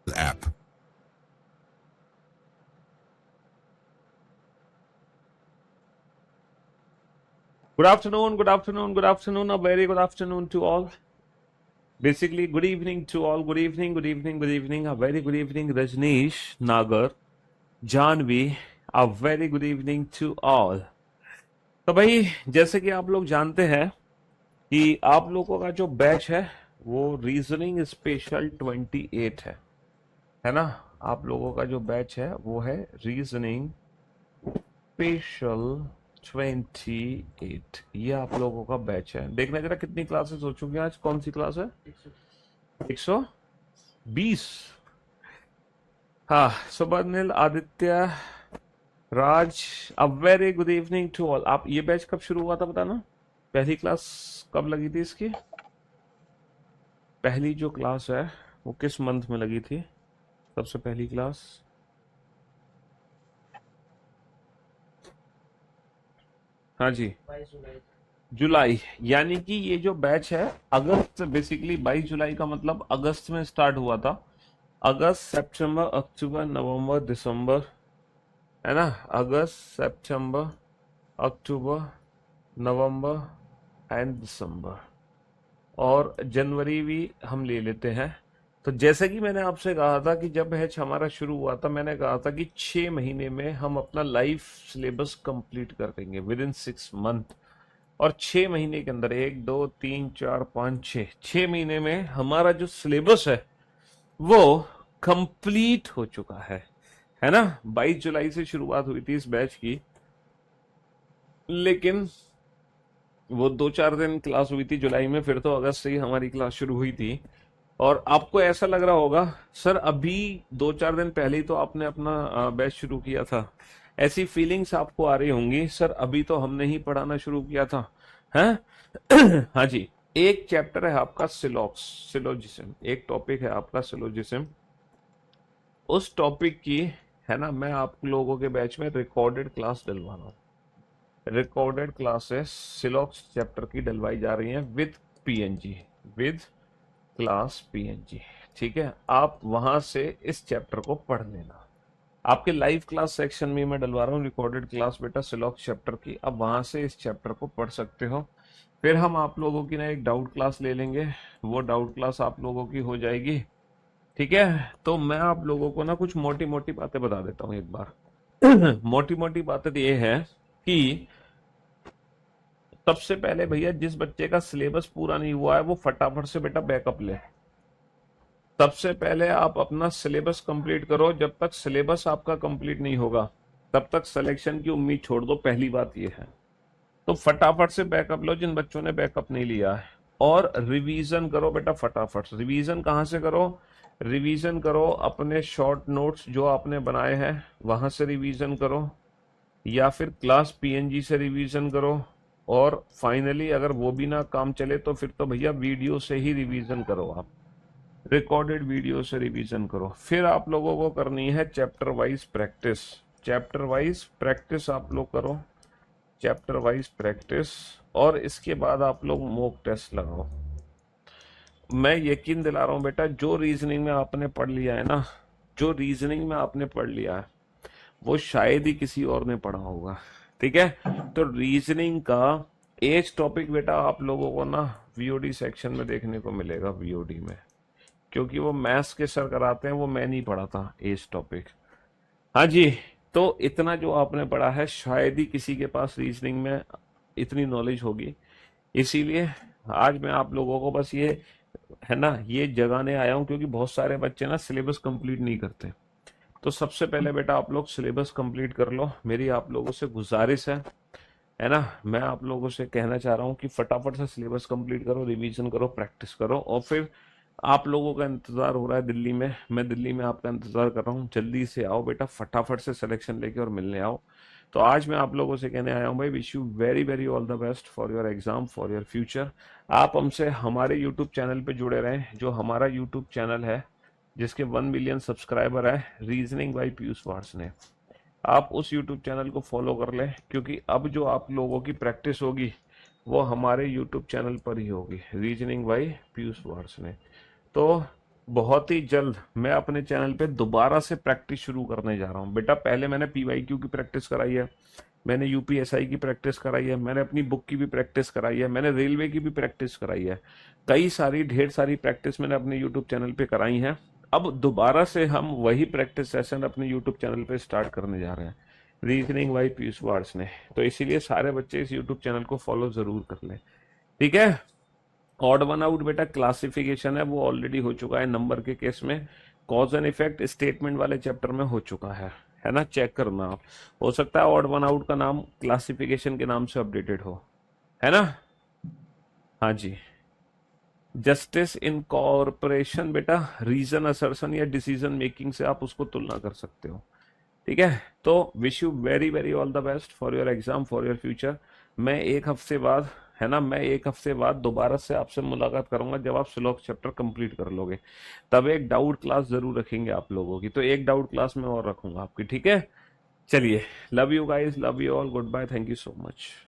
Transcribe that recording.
app. Good afternoon, good afternoon, good afternoon, a very good afternoon to all. Basically, good evening to all. Good evening, good evening, good evening. A very good evening, Rajneesh, Nagar, Janvi. A very good evening to all. तो भाई जैसे कि आप लोग जानते हैं कि आप लोगों का जो बैच है वो रीजनिंग स्पेशल 28 है ना। आप लोगों का जो बैच है वो है रीजनिंग स्पेशल 28। ये आप लोगों का बैच है। देखना जरा कितनी क्लासेस हो चुकी हैं आज। कौन सी क्लास है? 120। हाँ, सुबह Aditya, Raj, a very good evening to all. आप ये बैच कब शुरू हुआ था बताना? पहली क्लास कब लगी थी इसकी? पहली जो क्लास है वो किस मंथ में लगी थी? सबसे पहली क्लास हाँ जी, जुलाई। यानी कि ये जो बैच है अगस्त, बेसिकली 22 जुलाई का मतलब अगस्त में स्टार्ट हुआ था। अगस्त, सितंबर, अक्टूबर, नवंबर, दिसंबर, है ना। अगस्त, सितंबर, अक्टूबर, नवंबर एंड दिसंबर, और जनवरी भी हम ले लेते हैं। तो जैसे कि मैंने आपसे कहा था कि जब बैच हमारा शुरू हुआ था, मैंने कहा था कि 6 महीने में हम अपना लाइफ सिलेबस कंप्लीट कर देंगे विद इन 6 मंथ। और 6 महीने के अंदर 1 2 3 4 5 6 6 महीने में हमारा जो सिलेबस है वो कंप्लीट हो चुका है ना। 22 जुलाई से शुरुआत हुई थी इस बैच की, लेकिन वो 2 4 दिन क्लास हुई थी जुलाई में, फिर तो अगस्त से ही हमारी क्लास शुरू हुई थी। और आपको ऐसा लग रहा होगा सर अभी 2 4 दिन पहले ही तो आपने अपना बैच शुरू किया था। ऐसी फीलिंग्स आपको आ रही होंगी, सर अभी तो हमने ही पढ़ाना शुरू किया था, हैं? हाँ जी। एक चैप्टर है आपका सिलोजिज्म, एक टॉपिक है आपका सिलोजिज्म। उस टॉपिक की, है ना, मैं आप लोगों के बैच में रिकॉर्डेड क्लास डलवा रहा हूँ। रिकॉर्डेड क्लासेस सिलॉक्स चैप्टर की डलवाई जा रही हैं with PNG, with class PNG. ठीक है, आप वहां से इस चैप्टर को पढ़ लेना। आपके लाइव क्लास सेक्शन में मैं डलवा रहा हूँ रिकॉर्डेड क्लास बेटा सिलॉक्स चैप्टर की। अब वहां से इस चैप्टर को पढ़ सकते हो। फिर हम आप लोगों की ना एक डाउट क्लास ले लेंगे, वो डाउट क्लास आप लोगों की हो जाएगी। ठीक है, तो मैं आप लोगों को ना कुछ मोटी मोटी बातें बता देता हूँ एक बार। मोटी मोटी बातें तो ये है कि सबसे पहले भैया जिस बच्चे का सिलेबस पूरा नहीं हुआ है वो फटाफट से बेटा बैकअप ले। सबसे पहले आप अपना सिलेबस कंप्लीट करो। जब तक सिलेबस आपका कंप्लीट नहीं होगा तब तक सिलेक्शन की उम्मीद छोड़ दो, पहली बात ये है। तो फटाफट से बैकअप लो जिन बच्चों ने बैकअप नहीं लिया है, और रिवीजन करो बेटा फटाफट। रिवीजन कहाँ से करो? रिवीजन करो अपने शॉर्ट नोट्स जो आपने बनाए हैं वहां से रिवीजन करो, या फिर क्लास पीएनजी से रिवीजन करो। और फाइनली अगर वो भी ना काम चले तो फिर तो भैया वीडियो से ही रिवीजन करो। आप रिकॉर्डेड वीडियो से रिवीजन करो। फिर आप लोगों को करनी है chapter wise practice. Chapter wise practice आप लोग करो, चैप्टर वाइज प्रैक्टिस। और इसके बाद आप लोग मॉक टेस्ट लगाओ। मैं यकीन दिला रहा हूं बेटा, जो रीजनिंग में आपने पढ़ लिया है ना, जो रीजनिंग में आपने पढ़ लिया है वो शायद ही किसी और ने पढ़ा होगा। ठीक है, तो रीजनिंग का एज टॉपिक बेटा आप लोगों को ना वीओडी सेक्शन में देखने को मिलेगा, वीओडी में, क्योंकि वो मैथ्स के सर कराते हैं, वो मैं नहीं पढ़ाता एज टॉपिक। हाँ जी। तो इतना जो आपने पढ़ा है शायद ही किसी के पास रीजनिंग में इतनी नॉलेज होगी। इसीलिए आज मैं आप लोगों को बस ये, है ना, ये जगाने आया हूँ, क्योंकि बहुत सारे बच्चे ना सिलेबस कंप्लीट नहीं करते। तो सबसे पहले बेटा आप लोग सिलेबस कंप्लीट कर लो, मेरी आप लोगों से गुजारिश है ना। मैं आप लोगों से कहना चाह रहा हूँ कि फटाफट से सिलेबस कंप्लीट करो, रिवीजन करो, प्रैक्टिस करो। और फिर आप लोगों का इंतजार हो रहा है दिल्ली में, मैं दिल्ली में आपका इंतजार कर रहा हूँ। जल्दी से आओ बेटा, फटाफट से सिलेक्शन लेके और मिलने आओ। तो आज मैं आप लोगों से कहने आया हूँ भाई, wish you very very all the best for your exam, for your future. आप हमसे हमारे यूट्यूब चैनल पे जुड़े रहें, जो हमारा यूट्यूब चैनल है जिसके 1 मिलियन सब्सक्राइबर है, रीजनिंग बाई पीयूष वार्ष्णेय। आप उस यूट्यूब चैनल को फॉलो कर लें, क्योंकि अब जो आप लोगों की प्रैक्टिस होगी वो हमारे यूट्यूब चैनल पर ही होगी, रीजनिंग बाई पीयूष वार्ष्णेय। तो बहुत ही जल्द मैं अपने चैनल पे दोबारा से प्रैक्टिस शुरू करने जा रहा हूँ बेटा। पहले मैंने पीवाईक्यू की प्रैक्टिस कराई है, मैंने यूपीएसआई की प्रैक्टिस कराई है, मैंने अपनी बुक की भी प्रैक्टिस कराई है, मैंने रेलवे की भी प्रैक्टिस कराई है। कई सारी ढेर सारी प्रैक्टिस मैंने अपने यूट्यूब चैनल पे कराई है। अब दोबारा से हम वही प्रैक्टिस सेशन अपने यूट्यूब चैनल पे स्टार्ट करने जा रहे हैं, रीजनिंग बाई पीयूष वार्स ने। तो इसीलिए सारे बच्चे इस यूट्यूब चैनल को फॉलो जरूर कर लें, ठीक है। ऑड वन आउट बेटा क्लासिफिकेशन है, वो ऑलरेडी हो चुका है नंबर के केस में। कॉज एंड इफेक्ट स्टेटमेंट वाले चैप्टर में हो चुका है ना, चेक करना आप। हो सकता है ऑड वन आउट का नाम क्लासिफिकेशन के नाम से अपडेटेड हो, है ना। हाँ जी। जस्टिस इन कॉर्पोरेशन बेटा रीजन असर्शन या डिसीजन मेकिंग से आप उसको तुलना कर सकते हो, ठीक है। तो wish you very very all the best for your exam, for your future. मैं एक हफ्ते बाद, है ना, मैं एक हफ्ते बाद दोबारा से आपसे मुलाकात करूंगा जब आप श्लोक चैप्टर कंप्लीट कर लोगे। तब एक डाउट क्लास जरूर रखेंगे आप लोगों की, तो एक डाउट क्लास में और रखूंगा आपकी, ठीक है। चलिए, love you guys, love you all, goodbye, thank you so much.